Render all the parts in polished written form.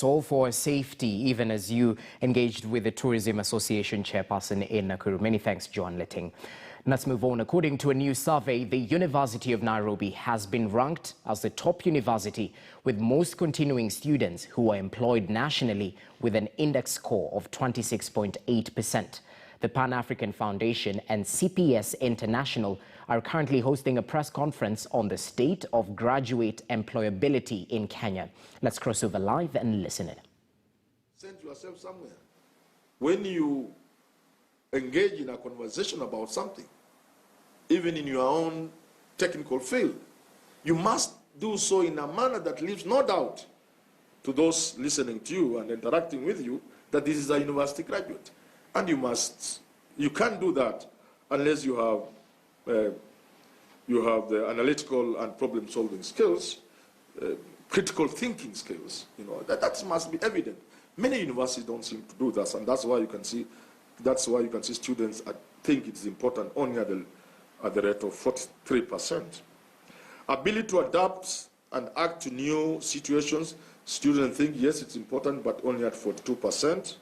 All for safety, even as you engaged with the Tourism Association chairperson in Nakuru. Many thanks, John Letting. Let's move on. According to a new survey, the University of Nairobi has been ranked as the top university with most continuing students who are employed nationally with an index score of 26.8%. The Pan-African Foundation and CPS International are currently hosting a press conference on the state of graduate employability in Kenya. Let's cross over live and listen in. Send yourself somewhere. When you engage in a conversation about something, even in your own technical field, you must do so in a manner that leaves no doubt to those listening to you and interacting with you that this is a university graduate. And you can't do that unless you have the analytical and problem-solving skills, critical thinking skills. You know that must be evident. Many universities don't seem to do that, and that's why you can see students think it's important only at the rate of 43%. Ability to adapt and act to new situations, students think yes, it's important, but only at 42%.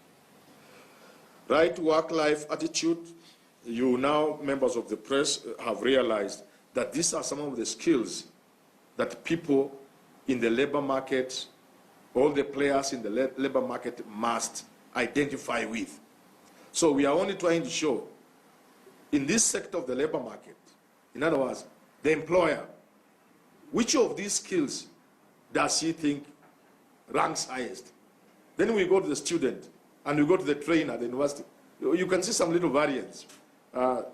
Right work-life attitude, you now, members of the press, have realized that these are some of the skills that people in the labor market, all the players in the labor market must identify with. So we are only trying to show, in this sector of the labor market, in other words, the employer, which of these skills does he think ranks highest? Then we go to the student, and you go to the trainer at the university. You can see some little variance.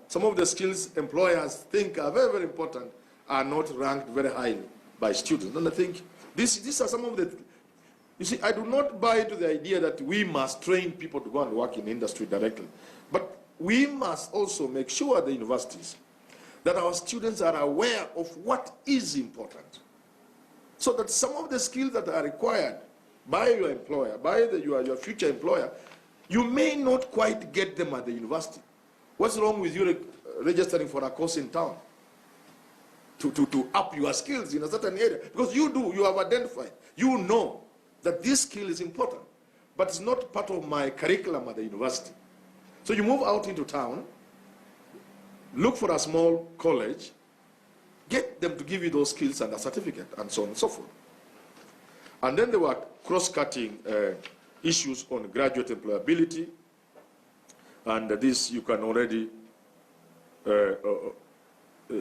Some of the skills employers think are very, very important are not ranked very highly by students. And I think these are some of the... You see, I do not buy into the idea that we must train people to go and work in industry directly. But we must also make sure at the universities that our students are aware of what is important. So that some of the skills that are required by your employer, by your future employer, you may not quite get them at the university. What's wrong with you registering for a course in town to up your skills in a certain area? Because you have identified, you know that this skill is important, but it's not part of my curriculum at the university. So you move out into town, look for a small college, get them to give you those skills and a certificate, and so on and so forth. And then there were cross-cutting issues on graduate employability, and this you can already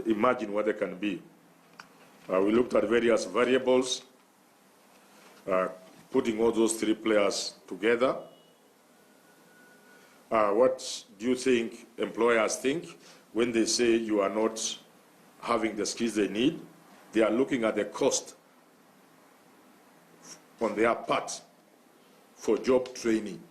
imagine what they can be. We looked at various variables, putting all those three players together. What do you think employers think when they say you are not having the skills they need? They are looking at the cost on their part for job training.